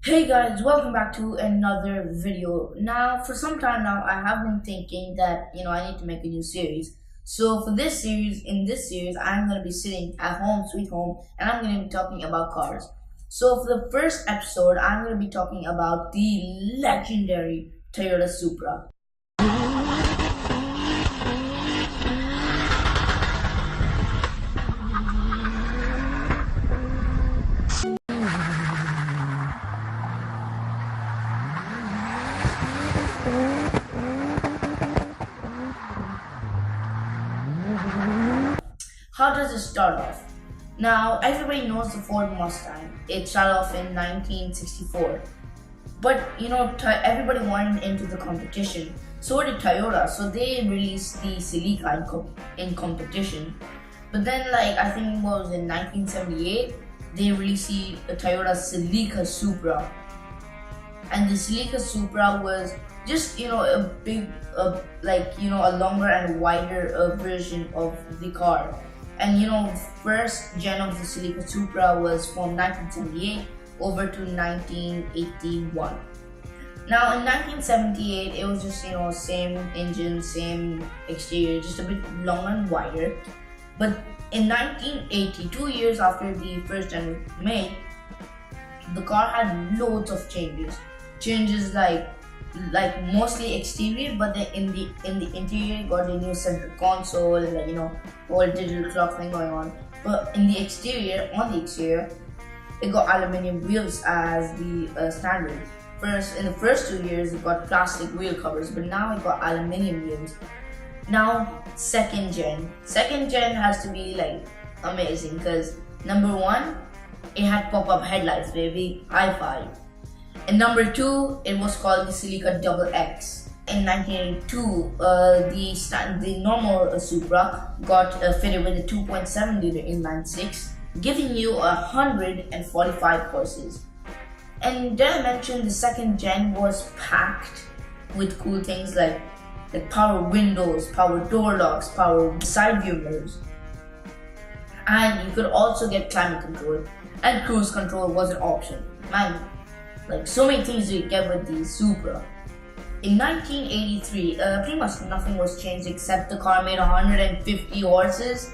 Hey guys, welcome back to another video. Now, for some time now, I have been thinking that, I need to make a new series. So for this series, in this series, I'm going to be sitting at home, sweet home, and I'm going to be talking about cars. So for the first episode, I'm going to be talking about the legendary Toyota Supra. How does it start off? Now, everybody knows the Ford Mustang. It started off in 1964. But, everybody wanted into the competition. So did Toyota. So they released the Celica in competition. But then, I think it was in 1978, they released the Toyota Celica Supra. And the Celica Supra was just, a big, a longer and wider version of the car. And first gen of the Celica Supra was from 1978 over to 1981. Now in 1978, it was just same engine, same exterior, just a bit longer and wider. But in 1980, 2 years after the first gen was made, the car had loads of changes. Changes like mostly exterior, but then in the interior you got a new center console and whole digital clock thing going on. But in the exterior, it got aluminium wheels as the standard. In the first 2 years it got plastic wheel covers, but now it got aluminium wheels. Now second gen has to be amazing, because number one, it had pop-up headlights, baby, high five. And number two, it was called the Celica Double X. In 1982, the normal Supra got fitted with a 2.7 liter inline six, giving you 145 horses. And did I mention the second gen was packed with cool things like power windows, power door locks, power side view mirrors, and you could also get climate control, and cruise control was an option. Man, so many things you get with the Supra. In 1983, pretty much nothing was changed except the car made 150 horses.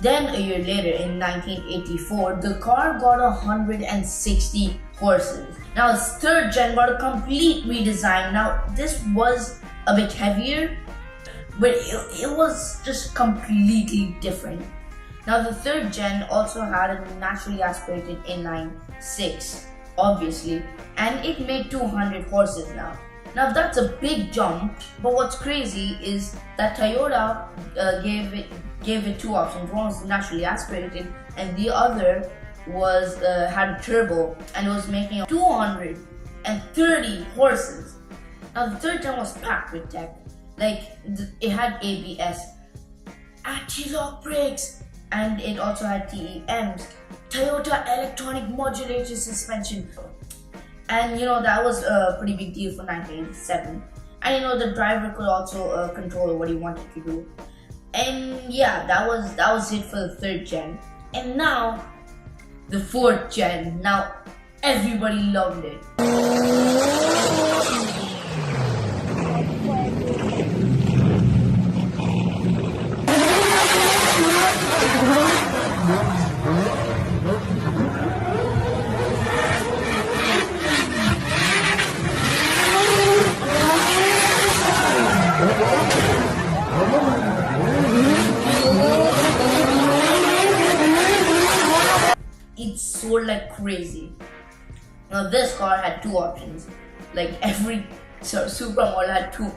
Then a year later, in 1984, the car got 160 horses. Now its third gen got a complete redesign. Now this was a bit heavier, but it was just completely different. Now the third gen also had a naturally aspirated inline six, obviously, and it made 200 horses now. Now that's a big jump, but what's crazy is that Toyota gave it two options. One was naturally aspirated, and the other was had a turbo, and it was making 230 horses. Now the third gen was packed with tech. It had ABS, anti-lock brakes, and it also had TEMs, Toyota electronic modulated suspension. And that was a pretty big deal for 1987. And the driver could also control what he wanted to do. And yeah, that was it for the third gen. And now the fourth gen. Now everybody loved it. It sold like crazy. Now this car had two options. Every Supra model had two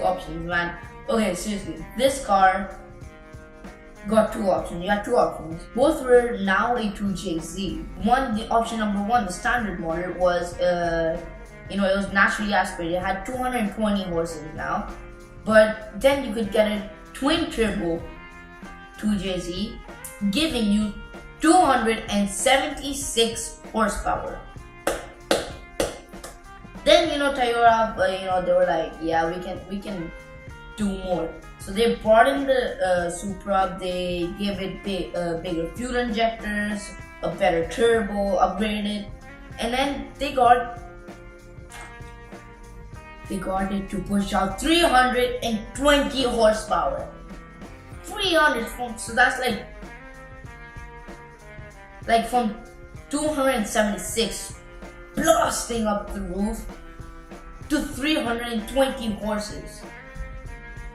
options, man. Okay, seriously, this car got two options. You had two options. Both were now a 2JZ. The option number one, the standard model, was it was naturally aspirated. It had 220 horses now, but then you could get a twin turbo 2JZ, giving you 276 horsepower. Then Toyota, they were like, yeah, we can do more. So they brought in the Supra. They gave it bigger fuel injectors, a better turbo, upgraded, And then they got it to push out 320 horsepower. 300 so that's like from 276 blasting up the roof to 320 horses.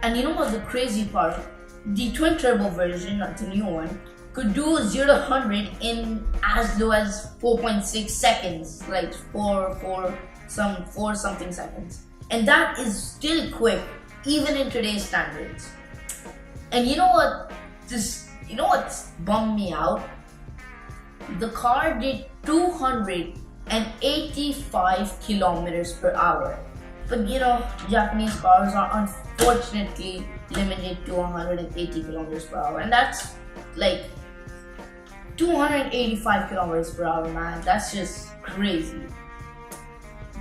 And you know what the crazy part? The twin turbo version, not the new one, could do 0 to 100 in as low as 4.6 seconds, like 4 something seconds. And that is still quick, even in today's standards. And you know what's bummed me out? The car did 285 kilometers per hour. But Japanese cars are unfortunately limited to 180 kilometers per hour. And that's like 285 kilometers per hour, man. That's just crazy.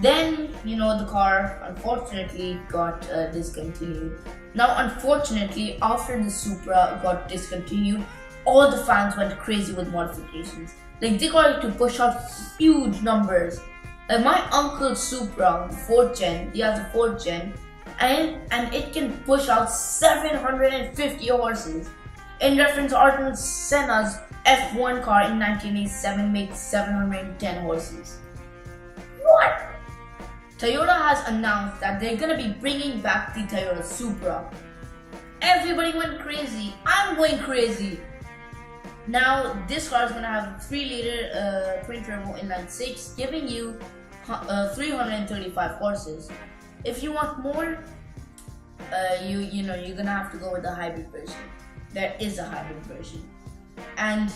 Then, the car unfortunately got discontinued. Now, unfortunately, after the Supra got discontinued, all the fans went crazy with modifications. Like, they got it to push out huge numbers. Like, my uncle's Supra, 4th gen, he has a 4th gen, and it can push out 750 horses. In reference, Ayrton Senna's F1 car in 1987 made 710 horses. What? Toyota has announced that they're gonna be bringing back the Toyota Supra. Everybody went crazy. I'm going crazy. Now this car is gonna have a 3-liter twin turbo inline 6, giving you 335 horses. If you want more, you're gonna have to go with the hybrid version. There is a hybrid version, and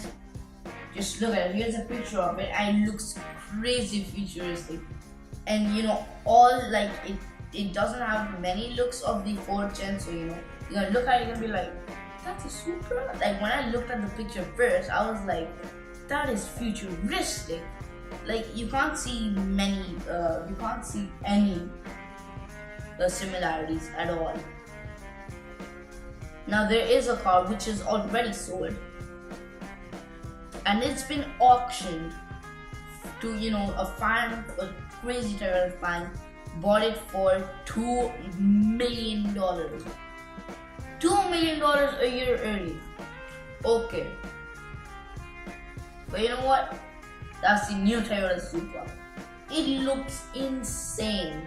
just look at it. Here's a picture of it, and it looks crazy futuristic. And it doesn't have many looks of the 4th gen, so you're gonna look at it and be like, that's a Supra? Like, when I looked at the picture first, I was like, that is futuristic. Like, you can't see any similarities at all. Now there is a car which is already sold, and it's been auctioned to a crazy Toyota fan bought it for $2 million. $2 million a year early. Okay. But you know what? That's the new Toyota Supra. It looks insane.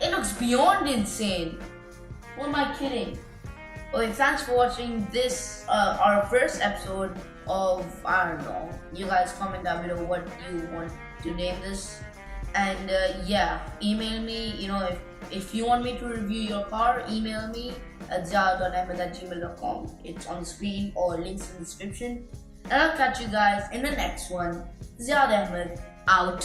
It looks beyond insane. Who am I kidding? Okay, thanks for watching this, our first episode of, I don't know. You guys comment down below what you want to name this. And yeah, email me, if you want me to review your car, email me at zia.ahmed@gmail.com. It's on the screen or links in the description. And I'll catch you guys in the next one. Zia Ahmed out.